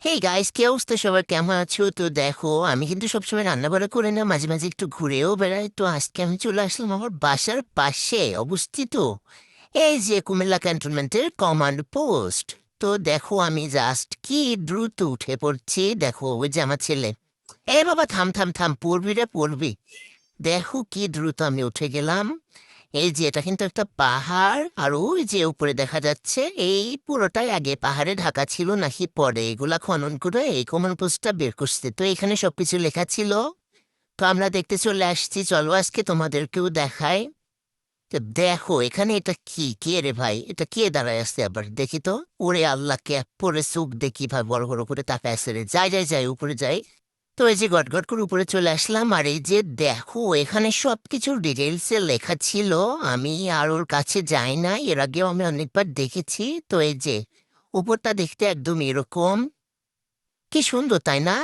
Hey guys, কি অবস্থা সবার? কেমন আছো? তো দেখো, আমি কিন্তু সবসময় রান্নাবাড়া করি না, মাঝে মাঝে একটু ঘুরেও বেড়াই। তো আজকে আমি চলে আসলাম আমার বাসার পাশে অবস্থিত এই যে কুমিল্লা ক্যান্টনমেন্টের কমান্ড পোস্ট। তো দেখো, আমি জাস্ট কি দ্রুত উঠে পড়ছি। দেখো, ওই যে আমার ছেলে, এ বাবা থাম থাম থাম, পড়বি রে পড়বি। দেখো কি দ্রুত আমি উঠে গেলাম। এই যে এটা কিন্তু একটা পাহাড়, আর ওই যে উপরে দেখা যাচ্ছে এই পুরোটাই আগে পাহাড়ে ঢাকা ছিল নাকি পরে এগুলা খনন করে এই কমন পোস্টটা বের করছে। তো এখানে সবকিছু লেখা ছিল। তো আমরা দেখতে চলে আসছি, চলো আজকে তোমাদেরকেও দেখাই। তো দেখো এখানে এটা কি, কে রে ভাই? এটা কে দাঁড়ায় আসছে আবার? দেখি তো। ওরে আল্লাহ, কে পরে চোখ দেখি ভাই, বড় বড় করে তাকায় আসছে রে। যাই যাই যাই, উপরে যাই। তো এই যে গট গট করে উপরে চলে আসলাম, আর এই যে দেখো এখানে সবকিছুর ডিটেলসে লেখা ছিল। আমি আর ওর কাছে যাই না, এর আগেও আমি অনেকবার দেখেছি। তো এই যে উপরটা দেখতে একদম এরকম, কি সুন্দর তাই না?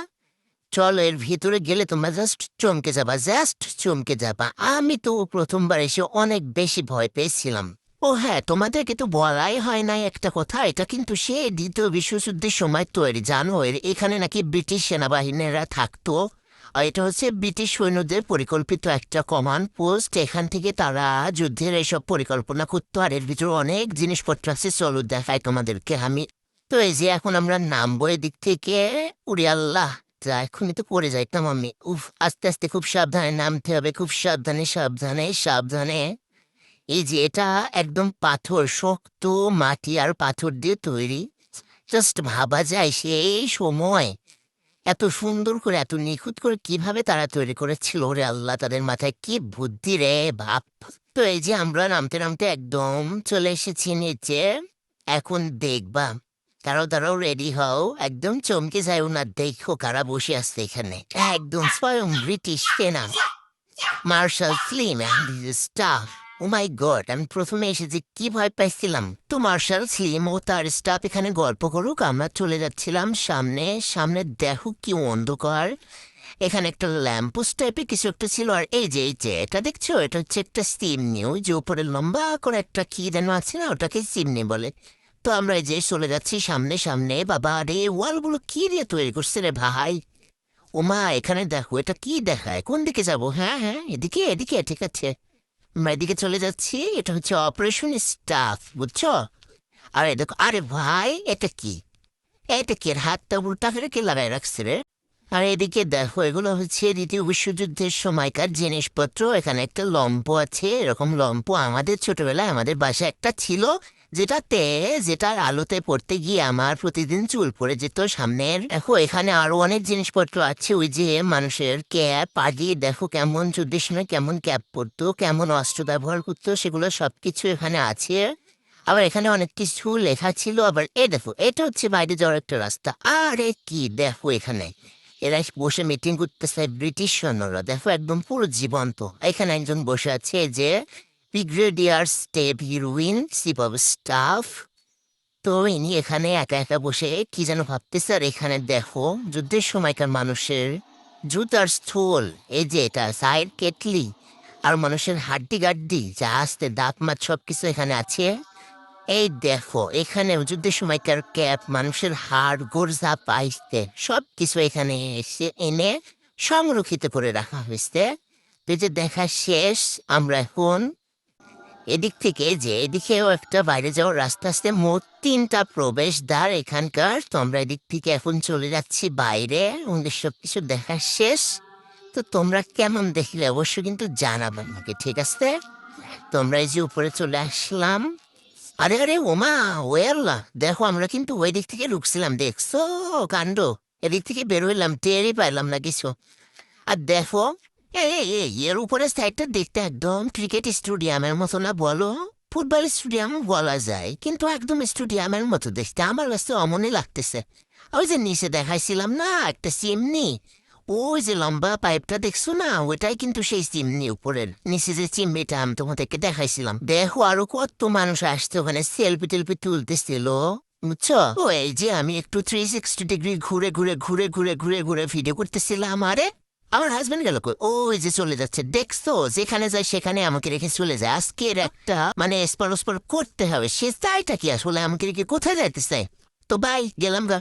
চলো, এর ভিতরে গেলে তোমরা জাস্ট চমকে যাবা, জাস্ট চমকে যাবা। আমি তো প্রথমবার এসে অনেক বেশি ভয় পেয়েছিলাম। ও হ্যাঁ, তোমাদেরকে তো বলাই হয় নাই একটা কথা, এটা কিন্তু সে দ্বিতীয় বিশ্বযুদ্ধের সময় তৈরি, জানো? এখানে নাকি ব্রিটিশ সেনাবাহিনীরা থাকতো। আর এটা হচ্ছে ব্রিটিশ সৈন্যদের পরিকল্পিত একটা কমান্ড পোস্ট। এখান থেকে তারা যুদ্ধের এইসব পরিকল্পনা করতো, আর এর ভিতরে অনেক জিনিসপত্র আছে। চলো দেখাই তোমাদেরকে আমি। তো এই যে এখন আমরা নামবো এদিক থেকে। উড়ি আল্লাহ, যা এখনই তো পড়ে যাইতাম আমি। উফ, আস্তে আস্তে খুব সাবধানে নামতে হবে, খুব সাবধানে সাবধানে সাবধানে। এই যে এটা একদম পাথর, শক্ত মাটি আর পাথর দিয়ে তৈরি। জাস্ট ভাবা যায় সেই সময় এত সুন্দর করে, এত নিখুঁত করে কিভাবে তারা তৈরি করেছিল। রে আল্লাহ, তাদের মাথায় কি বুদ্ধি রে বাপ। তো এই যে আমরা নামতে নামতে একদম চলে এসেছি নিচে। এখন দেখবা, দাঁড়াও দাঁড়াও, রেডি হও, একদম চমকে যায় না। দেখো কারা বসে আসছে এখানে, একদম স্বয়ং ব্রিটিশ সেনা, marshal film and staff. Oh my God, আমি প্রথমে এসে যে কি ভয় পাইছিলাম। তো মার্শাল ফিল্ম ও তার স্টাফ এখানে গল্প করুক, আমরা চলে যাচ্ছিলাম সামনে। সামনে দেখো কি অন্ধকার। এখানে একটা ল্যাম্পোস্ট টাইপের কিছু একটা ছিল, আর এই যে এটা দেখছো, এটা হচ্ছে একটা চিমনি। ওই যে উপরে লম্বা করে একটা কি যেন আছে না, ওটাকে চিমনি বলে। তো আমরা এই যে চলে যাচ্ছি সামনে সামনে। বাবা রে, ওয়ালগুলো কি দিয়ে তৈরি করছে রে ভাই! ওমা, এখানে দেখো এটা কি দেখায়, কোন দিকে যাব? হ্যাঁ হ্যাঁ, এদিকে এদিকে, ঠিক আছে। আমরা এদিকে চলে যাচ্ছি। এটা হচ্ছে অপারেশন স্টাফ, বুঝছো? আরে দেখো, আরে ভাই এটা কি? এটা কি? এর হাতটা উল্টা ফিরে কে লাগাই রাখছে রে? আর এদিকে দেখো, এগুলো হচ্ছে দ্বিতীয় বিশ্বযুদ্ধের সময়কার জিনিসপত্র। এখানে একটা লম্প আছে, এরকম লম্প আমাদের ছোটবেলায় আমাদের বাসায় একটা ছিল, যেটার আলোতে পড়তে গিয়ে আমার প্রতিদিন চুল পড়ে যেত সামনের। দেখো এখানে আরো অনেক জিনিসপত্র আছে। ওই যে মানুষের ক্যাপ, আগে দেখো কেমন যুদ্ধের সময় কেমন ক্যাপ পরতো, কেমন অস্ত্র ব্যবহার করতো, সেগুলো সবকিছু এখানে আছে। আবার এখানে অনেক কিছু লেখা ছিল। আবার এ দেখো, এটা হচ্ছে বাইরে যাওয়ার একটা রাস্তা। আরে কি দেখো এখানে, এরা বসে মিটিং করতেছে ব্রিটিশ সৈন্যরা। দেখো একদম পুরো জীবন্ত। এখানে একজন বসে আছে, এই যে brigadier step heroine chief of staff. তো ইনি এখানে একা একা বসে কি যেন ভাবতেছে। আর এখানে দেখো যুদ্ধের সময়কার মানুষের জুতার স্থল, এই যে এটা সাইড কেটলি, আর মানুষের হাড্ডি গাড্ডি যা আসতে দাঁত মাছ সবকিছু এখানে আছে। এই দেখো এখানে যুদ্ধের সময়কার ক্যাপ, মানুষের হাড় গোর্জা পাইতে সব কিছু এখানে এসে এনে সংরক্ষিত করে রাখা হয়েছে। তো এই যে দেখা শেষ, আমরা এখন এদিক থেকে, যে এদিকেও একটা বাইরে যাওয়ার রাস্তা আছে, মোট 3টা প্রবেশদ্বার এখানকার। তো আমরা এদিক থেকে এখন চলে যাচ্ছি বাইরে। আমাদের সবকিছু দেখা শেষ। তো তোমরা কেমন দেখলে অবশ্যই কিন্তু জানাবে আমাকে, ঠিক আছে? তোমরা এই যে উপরে চলে আসলাম। আরে আরে ওমা, ওয়াল্লাহ, দেখো আমরা কিন্তু ওই দিক থেকে ঢুকছিলাম, দেখছো কাণ্ড? এদিক থেকে বের হইলাম, টেরই পাইলাম না কিছু। আর দেখো, এর উপরে সাইডটা দেখতে একদম ক্রিকেট স্টেডিয়ামের মতো না বলো? ফুটবল স্টেডিয়াম বলা যায়, কিন্তু একদম স্টেডিয়ামের মতো দেখতে আমার কাছে অমনই লাগতেছে। ওই যে নিচে দেখাইছিলাম না একটা চিমনি, ওই যে লম্বা পাইপটা দেখছো না, ওইটাই কিন্তু সেই চিমনি। উপরের নিচে যে চিমনিটা আমি তোমাদেরকে দেখাইছিলাম। দেখো আরো কত মানুষ আসছে ওখানে, সেলফি টেলফি তুলতেছিল, বুঝছো? ও এই যে আমি একটু 360 ডিগ্রি ঘুরে ঘুরে ঘুরে ঘুরে ঘুরে ঘুরে ভিডিও করতেছিলাম। আরে আমার হাজবেন্ড গেল কই? ওই যে চলে যাচ্ছে, দেখছো? যেখানে যায় সেখানে আমাকে রেখে চলে যায়। আজকের একটা মানে স্পর করতে হবে। সে চাইটা কি আসলে আমাকে রেখে কোথায় যাইতে চাই? তো বাই, গেলাম গা।